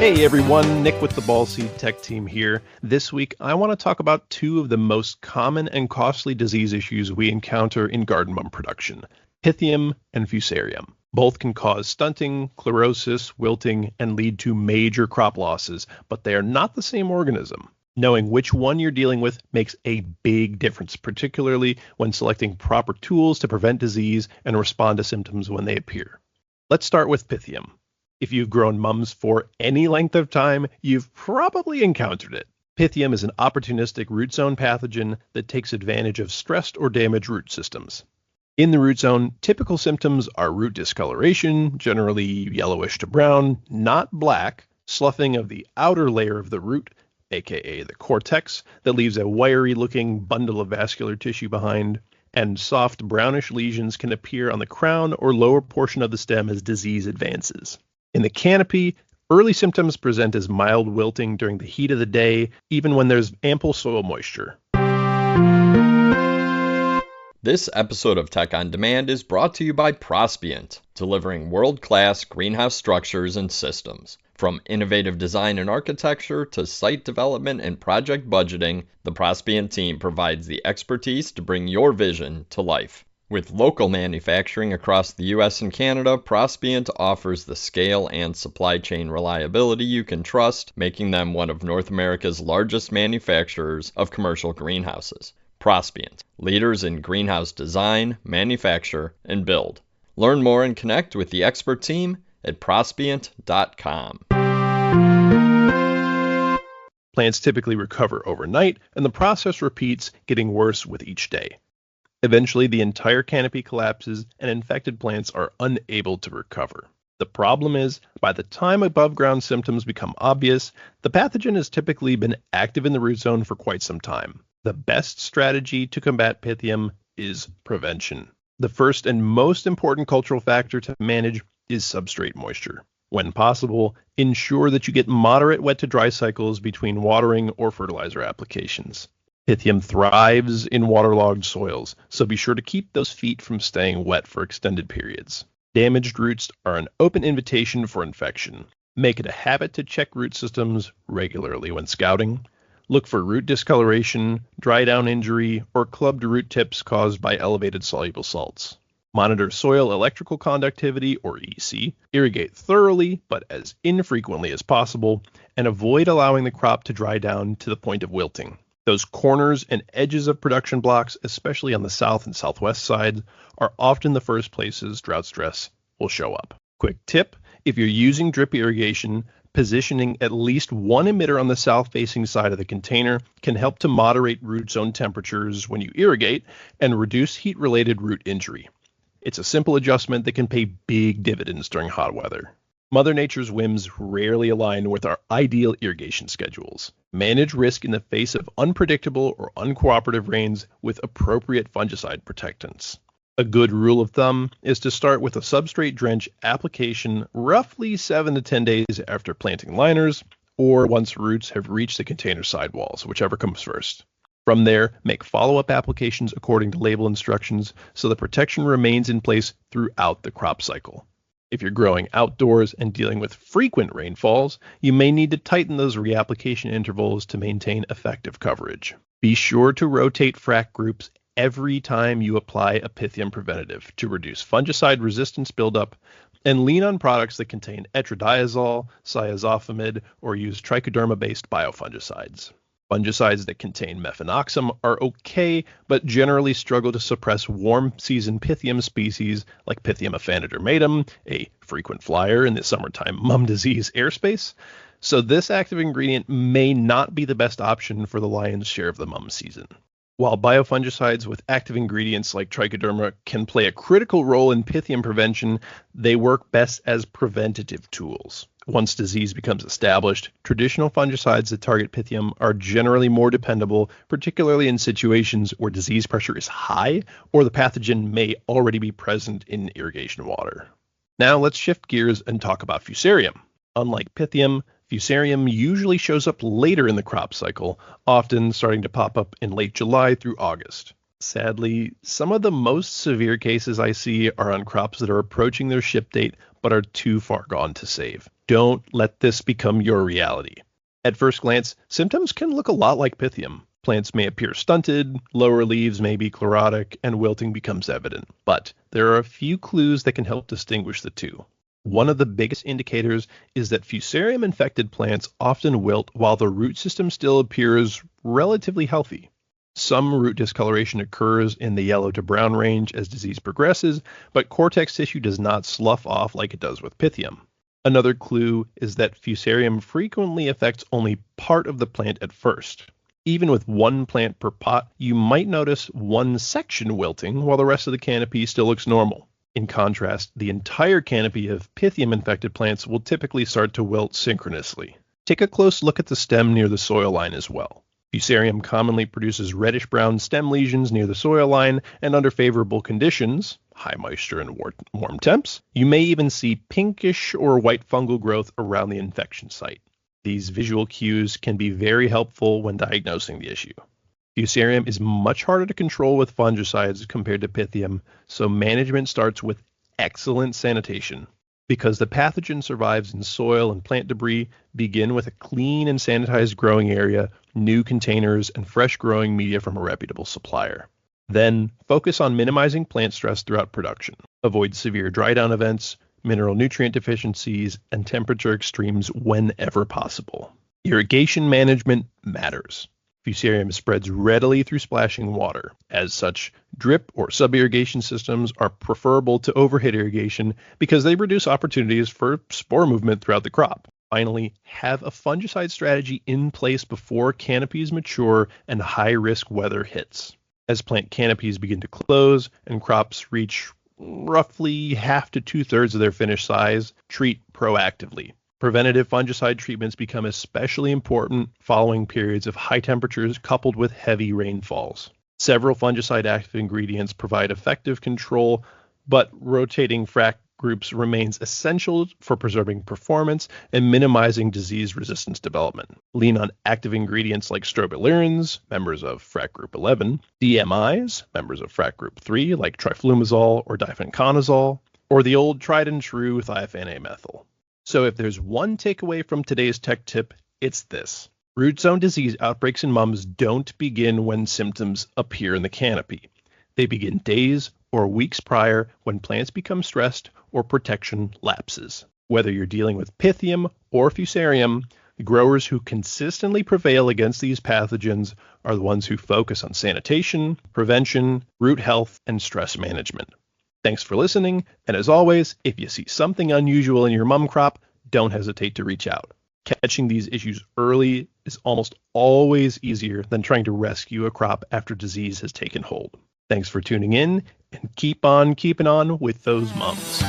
Hey everyone, Nick with the Ball Seed Tech team here. This week, I want to talk about two of the most common and costly disease issues we encounter in garden mum production, Pythium and Fusarium. Both can cause stunting, chlorosis, wilting, and lead to major crop losses, but they are not the same organism. Knowing which one you're dealing with makes a big difference, particularly when selecting proper tools to prevent disease and respond to symptoms when they appear. Let's start with Pythium. If you've grown mums for any length of time, you've probably encountered it. Pythium is an opportunistic rootzone pathogen that takes advantage of stressed or damaged root systems. In the root zone, typical symptoms are root discoloration, generally yellowish to brown, not black, sloughing of the outer layer of the root, aka the cortex, that leaves a wiry-looking bundle of vascular tissue behind, and soft brownish lesions can appear on the crown or lower portion of the stem as disease advances. In the canopy, early symptoms present as mild wilting during the heat of the day, even when there's ample soil moisture. This episode of Tech on Demand is brought to you by Prospient, delivering world-class greenhouse structures and systems. From innovative design and architecture to site development and project budgeting, the Prospient team provides the expertise to bring your vision to life. With local manufacturing across the U.S. and Canada, Prospient offers the scale and supply chain reliability you can trust, making them one of North America's largest manufacturers of commercial greenhouses. Prospient, leaders in greenhouse design, manufacture, and build. Learn more and connect with the expert team at prospient.com. Plants typically recover overnight, and the process repeats, getting worse with each day. Eventually, the entire canopy collapses, and infected plants are unable to recover. The problem is, by the time above-ground symptoms become obvious, the pathogen has typically been active in the root zone for quite some time. The best strategy to combat Pythium is prevention. The first and most important cultural factor to manage is substrate moisture. When possible, ensure that you get moderate wet to dry cycles between watering or fertilizer applications. Pythium thrives in waterlogged soils, so be sure to keep those feet from staying wet for extended periods. Damaged roots are an open invitation for infection. Make it a habit to check root systems regularly when scouting. Look for root discoloration, dry down injury, or clubbed root tips caused by elevated soluble salts. Monitor soil electrical conductivity, or EC. Irrigate thoroughly, but as infrequently as possible, and avoid allowing the crop to dry down to the point of wilting. Those corners and edges of production blocks, especially on the south and southwest sides, are often the first places drought stress will show up. Quick tip, if you're using drip irrigation, positioning at least one emitter on the south-facing side of the container can help to moderate root zone temperatures when you irrigate and reduce heat-related root injury. It's a simple adjustment that can pay big dividends during hot weather. Mother Nature's whims rarely align with our ideal irrigation schedules. Manage risk in the face of unpredictable or uncooperative rains with appropriate fungicide protectants. A good rule of thumb is to start with a substrate drench application roughly 7 to 10 days after planting liners, or once roots have reached the container sidewalls, whichever comes first. From there, make follow-up applications according to label instructions so the protection remains in place throughout the crop cycle. If you're growing outdoors and dealing with frequent rainfalls, you may need to tighten those reapplication intervals to maintain effective coverage. Be sure to rotate frac groups every time you apply a Pythium preventative to reduce fungicide resistance buildup, and lean on products that contain etradiazole, cyazofamid, or use trichoderma-based biofungicides. Fungicides that contain mefenoxam are okay, but generally struggle to suppress warm-season Pythium species like Pythium aphanidermatum, a frequent flyer in the summertime mum disease airspace. So this active ingredient may not be the best option for the lion's share of the mum season. While biofungicides with active ingredients like trichoderma can play a critical role in Pythium prevention, they work best as preventative tools. Once disease becomes established, traditional fungicides that target Pythium are generally more dependable, particularly in situations where disease pressure is high or the pathogen may already be present in irrigation water. Now let's shift gears and talk about Fusarium. Unlike Pythium, Fusarium usually shows up later in the crop cycle, often starting to pop up in late July through August. Sadly, some of the most severe cases I see are on crops that are approaching their ship date but are too far gone to save. Don't let this become your reality. At first glance, symptoms can look a lot like Pythium. Plants may appear stunted, lower leaves may be chlorotic, and wilting becomes evident. But there are a few clues that can help distinguish the two. One of the biggest indicators is that Fusarium infected plants often wilt while the root system still appears relatively healthy. Some root discoloration occurs in the yellow to brown range as disease progresses, but cortex tissue does not slough off like it does with Pythium. Another clue is that Fusarium frequently affects only part of the plant at first. Even with one plant per pot, you might notice one section wilting while the rest of the canopy still looks normal. In contrast, the entire canopy of Pythium-infected plants will typically start to wilt synchronously. Take a close look at the stem near the soil line as well. Fusarium commonly produces reddish-brown stem lesions near the soil line, and under favorable conditions, high moisture and warm temps, you may even see pinkish or white fungal growth around the infection site. These visual cues can be very helpful when diagnosing the issue. Fusarium is much harder to control with fungicides compared to Pythium, so management starts with excellent sanitation. Because the pathogen survives in soil and plant debris, begin with a clean and sanitized growing area, new containers, and fresh growing media from a reputable supplier. Then, focus on minimizing plant stress throughout production. Avoid severe dry down events, mineral nutrient deficiencies, and temperature extremes whenever possible. Irrigation management matters. Fusarium spreads readily through splashing water. As such, drip or sub-irrigation systems are preferable to overhead irrigation because they reduce opportunities for spore movement throughout the crop. Finally, have a fungicide strategy in place before canopies mature and high-risk weather hits. As plant canopies begin to close and crops reach roughly half to two-thirds of their finished size, treat proactively. Preventative fungicide treatments become especially important following periods of high temperatures coupled with heavy rainfalls. Several fungicide active ingredients provide effective control, but rotating frac groups remains essential for preserving performance and minimizing disease resistance development. Lean on active ingredients like strobilurins, members of frac group 11, DMIs, members of frac group 3 like triflumazole or difenoconazole, or the old tried and true thiophanate-methyl. So if there's one takeaway from today's tech tip, it's this. Rootzone disease outbreaks in mums don't begin when symptoms appear in the canopy. They begin days or weeks prior when plants become stressed or protection lapses. Whether you're dealing with Pythium or Fusarium, the growers who consistently prevail against these pathogens are the ones who focus on sanitation, prevention, root health, and stress management. Thanks for listening, and as always, if you see something unusual in your mum crop, don't hesitate to reach out. Catching these issues early is almost always easier than trying to rescue a crop after disease has taken hold. Thanks for tuning in, and keep on keeping on with those mums.